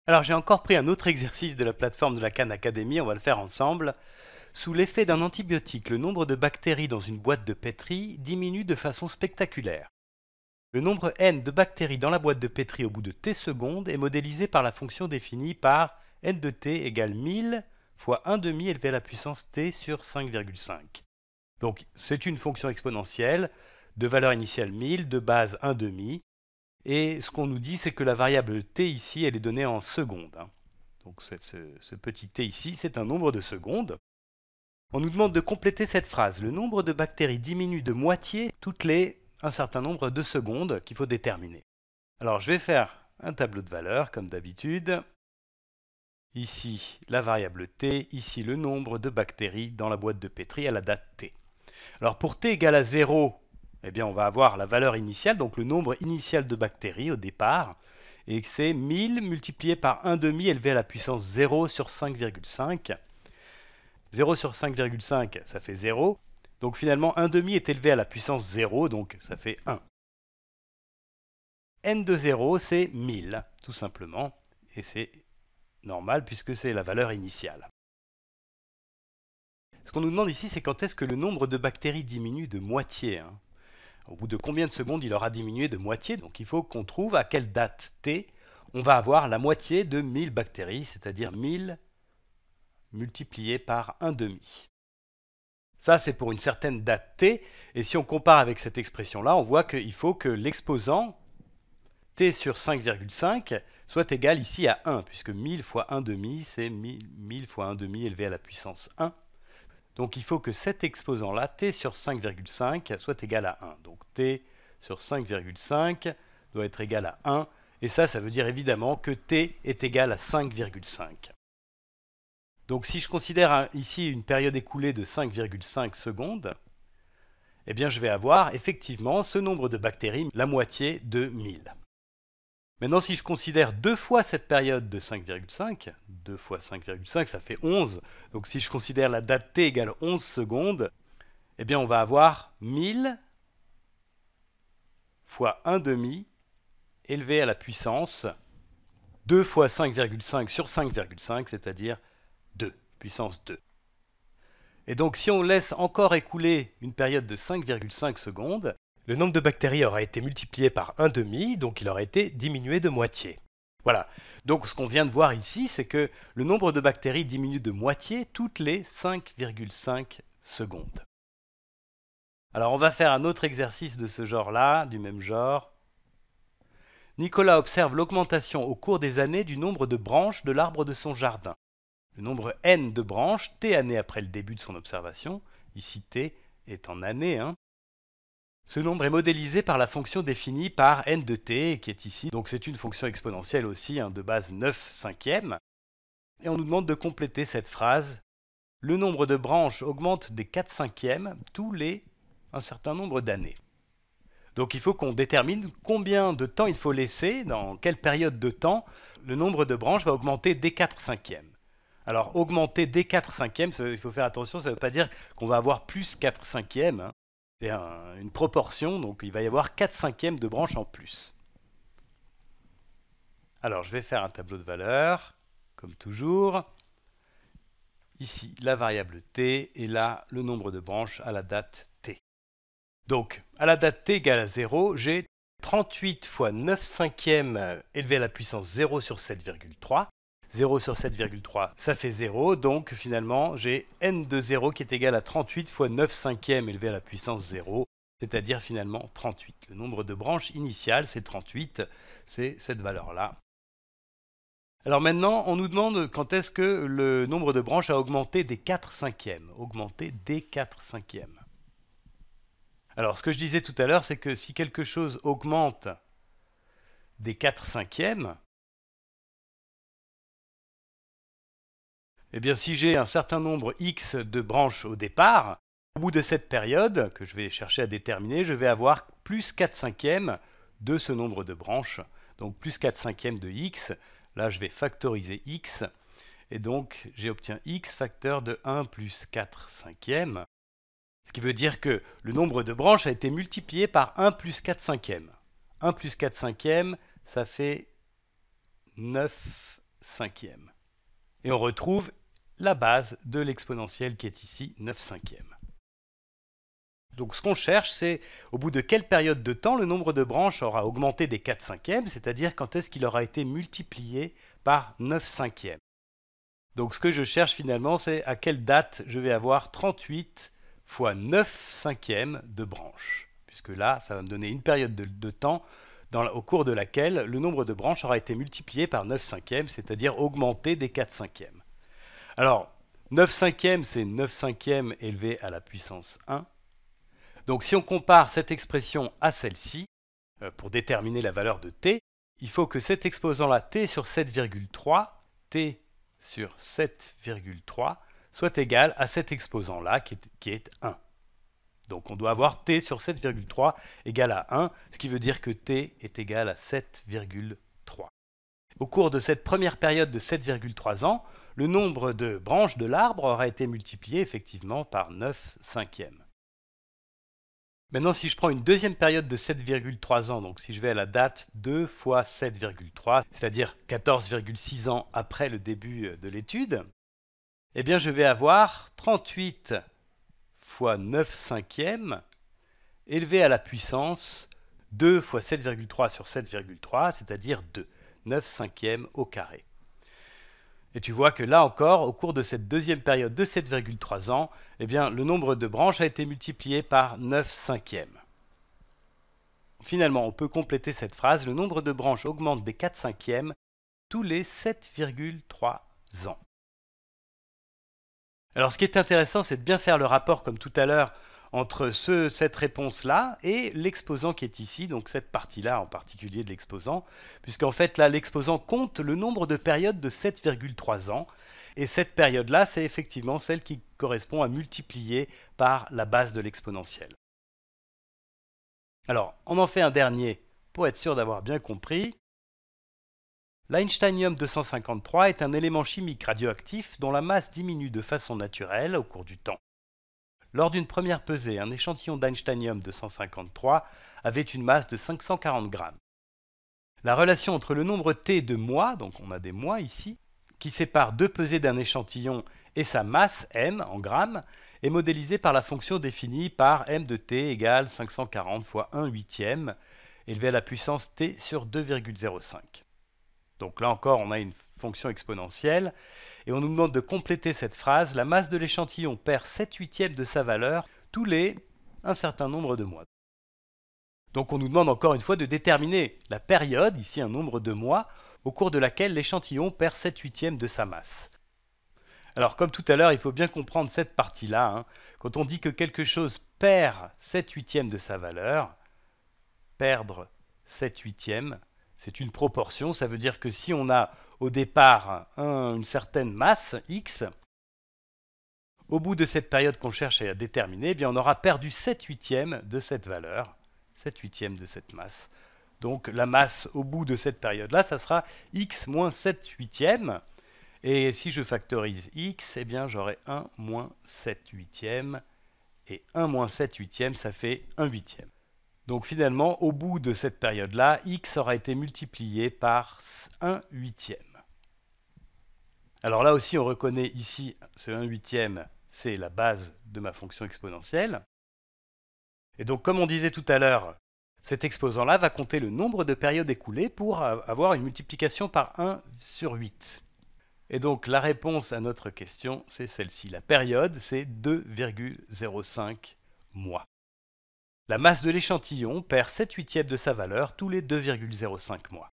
Alors j'ai encore pris un autre exercice de la plateforme de la Khan Academy, on va le faire ensemble. Sous l'effet d'un antibiotique, le nombre de bactéries dans une boîte de pétri diminue de façon spectaculaire. Le nombre n de bactéries dans la boîte de pétri au bout de t secondes est modélisé par la fonction définie par n de t égale 1000 fois 1/2 élevé à la puissance t sur 5,5. Donc c'est une fonction exponentielle de valeur initiale 1000, de base 1/2. Et ce qu'on nous dit, c'est que la variable t ici, elle est donnée en secondes. Donc ce petit t ici, c'est un nombre de secondes. On nous demande de compléter cette phrase. Le nombre de bactéries diminue de moitié toutes les un certain nombre de secondes qu'il faut déterminer. Alors je vais faire un tableau de valeurs, comme d'habitude. Ici, la variable t, ici le nombre de bactéries dans la boîte de pétri à la date t. Alors pour t égale à 0, eh bien on va avoir la valeur initiale, donc le nombre initial de bactéries au départ, et que c'est 1000 multiplié par 1/2 élevé à la puissance 0 sur 5,5. 0 sur 5,5, ça fait 0. Donc finalement, 1/2 est élevé à la puissance 0, donc ça fait 1. n de 0, c'est 1000, tout simplement, et c'est normal puisque c'est la valeur initiale. Ce qu'on nous demande ici, c'est quand est-ce que le nombre de bactéries diminue de moitié. Au bout de combien de secondes il aura diminué de moitié. Donc il faut qu'on trouve à quelle date t on va avoir la moitié de 1000 bactéries, c'est-à-dire 1000 multiplié par 1/2. Ça, c'est pour une certaine date t. Et si on compare avec cette expression-là, on voit qu'il faut que l'exposant t sur 5,5 soit égal ici à 1, puisque 1000 fois 1/2, c'est 1000 fois 1/2 élevé à la puissance 1. Donc il faut que cet exposant-là, t sur 5,5, soit égal à 1. Donc t sur 5,5 doit être égal à 1. Et ça veut dire évidemment que t est égal à 5,5. Donc si je considère ici une période écoulée de 5,5 secondes, eh bien je vais avoir effectivement ce nombre de bactéries, la moitié de 1000. Maintenant, si je considère 2 fois cette période de 5,5, 2 fois 5,5, ça fait 11. Donc si je considère la date t égale 11 secondes, eh bien on va avoir 1000 fois 1/2 élevé à la puissance 2 fois 5,5 sur 5,5, c'est-à-dire 2, puissance 2. Et donc si on laisse encore écouler une période de 5,5 secondes, le nombre de bactéries aura été multiplié par 1/2, donc il aura été diminué de moitié. Voilà. Donc ce qu'on vient de voir ici, c'est que le nombre de bactéries diminue de moitié toutes les 5,5 secondes. Alors on va faire un autre exercice de ce genre-là, du même genre. Nicolas observe l'augmentation au cours des années du nombre de branches de l'arbre de son jardin. Le nombre n de branches, t années après le début de son observation, ici t est en années, ce nombre est modélisé par la fonction définie par n de t, qui est ici. Donc c'est une fonction exponentielle aussi, de base 9 cinquièmes. Et on nous demande de compléter cette phrase. Le nombre de branches augmente des 4 cinquièmes tous les un certain nombre d'années. Donc il faut qu'on détermine combien de temps il faut laisser, dans quelle période de temps, le nombre de branches va augmenter des 4 cinquièmes. Alors augmenter des 4 cinquièmes, il faut faire attention, ça ne veut pas dire qu'on va avoir plus 4 cinquièmes. C'est une proportion, donc il va y avoir 4 cinquièmes de branches en plus. Alors je vais faire un tableau de valeurs, comme toujours. Ici, la variable t, et là, le nombre de branches à la date t. Donc, à la date t égale à 0, j'ai 38 fois 9 cinquièmes élevé à la puissance 0 sur 7,3. 0 sur 7,3, ça fait 0, donc finalement j'ai n de 0 qui est égal à 38 fois 9 cinquièmes élevé à la puissance 0, c'est-à-dire finalement 38. Le nombre de branches initiales, c'est 38, c'est cette valeur-là. Alors maintenant, on nous demande quand est-ce que le nombre de branches a augmenté des 4 cinquièmes. Augmenté des 4 cinquièmes. Alors ce que je disais tout à l'heure, c'est que si quelque chose augmente des 4 cinquièmes, eh bien, si j'ai un certain nombre x de branches au départ, au bout de cette période, que je vais chercher à déterminer, je vais avoir plus 4 cinquièmes de ce nombre de branches. Donc plus 4 cinquièmes de x. Là, je vais factoriser x. Et donc, j'obtiens x facteur de 1 plus 4 cinquièmes. Ce qui veut dire que le nombre de branches a été multiplié par 1 plus 4 cinquièmes. 1 plus 4 cinquièmes, ça fait 9 cinquièmes. Et on retrouve la base de l'exponentielle qui est ici 9 cinquièmes. Donc ce qu'on cherche, c'est au bout de quelle période de temps le nombre de branches aura augmenté des 4 cinquièmes, c'est-à-dire quand est-ce qu'il aura été multiplié par 9 cinquièmes. Donc ce que je cherche finalement, c'est à quelle date je vais avoir 38 fois 9 cinquièmes de branches. Puisque là, ça va me donner une période de temps au cours de laquelle le nombre de branches aura été multiplié par 9 cinquièmes, c'est-à-dire augmenté des 4 cinquièmes. Alors, 9 cinquièmes, c'est 9 cinquièmes élevé à la puissance 1. Donc si on compare cette expression à celle-ci, pour déterminer la valeur de t, il faut que cet exposant-là, t sur 7,3, t sur 7,3, soit égal à cet exposant-là qui est 1. Donc on doit avoir t sur 7,3 égal à 1, ce qui veut dire que t est égal à 7,3. Au cours de cette première période de 7,3 ans, le nombre de branches de l'arbre aura été multiplié effectivement par 9 cinquièmes. Maintenant, si je prends une deuxième période de 7,3 ans, donc si je vais à la date 2 fois 7,3, c'est-à-dire 14,6 ans après le début de l'étude, eh bien je vais avoir 38 fois 9 cinquièmes élevé à la puissance 2 fois 7,3 sur 7,3, c'est-à-dire 2, 9 cinquièmes au carré. Et tu vois que là encore, au cours de cette deuxième période de 7,3 ans, eh bien, le nombre de branches a été multiplié par 9 cinquièmes. Finalement, on peut compléter cette phrase, le nombre de branches augmente des 4 cinquièmes tous les 7,3 ans. Alors ce qui est intéressant, c'est de bien faire le rapport, comme tout à l'heure, entre cette réponse-là et l'exposant qui est ici, donc cette partie-là en particulier de l'exposant, puisqu'en fait là l'exposant compte le nombre de périodes de 7,3 ans, et cette période-là c'est effectivement celle qui correspond à multiplier par la base de l'exponentielle. Alors on en fait un dernier pour être sûr d'avoir bien compris. L'Einsteinium 253 est un élément chimique radioactif dont la masse diminue de façon naturelle au cours du temps. Lors d'une première pesée, un échantillon d'Einsteinium 253 avait une masse de 540 grammes. La relation entre le nombre t de mois, donc on a des mois ici, qui sépare deux pesées d'un échantillon et sa masse m en grammes, est modélisée par la fonction définie par m de t égale 540 fois 1 huitième, élevée à la puissance t sur 2,05. Donc là encore, on a une fonction exponentielle, et on nous demande de compléter cette phrase. La masse de l'échantillon perd 7 huitièmes de sa valeur tous les un certain nombre de mois. Donc on nous demande encore une fois de déterminer la période, ici un nombre de mois, au cours de laquelle l'échantillon perd 7 huitièmes de sa masse. Alors comme tout à l'heure, il faut bien comprendre cette partie-là. Quand on dit que quelque chose perd 7 huitièmes de sa valeur, perdre 7 huitièmes, c'est une proportion, ça veut dire que si on a au départ une certaine masse, x, au bout de cette période qu'on cherche à déterminer, eh bien on aura perdu 7 huitièmes de cette valeur, 7 huitièmes de cette masse. Donc la masse au bout de cette période-là, ça sera x moins 7 huitièmes. Et si je factorise x, eh bien j'aurai 1 moins 7 huitièmes. Et 1 moins 7 huitièmes, ça fait 1 huitième. Donc finalement, au bout de cette période-là, x aura été multiplié par 1 huitième. Alors là aussi, on reconnaît ici ce 1 huitième, c'est la base de ma fonction exponentielle. Et donc, comme on disait tout à l'heure, cet exposant-là va compter le nombre de périodes écoulées pour avoir une multiplication par 1 sur 8. Et donc, la réponse à notre question, c'est celle-ci. La période, c'est 2,05 mois. La masse de l'échantillon perd 7 huitièmes de sa valeur tous les 2,05 mois.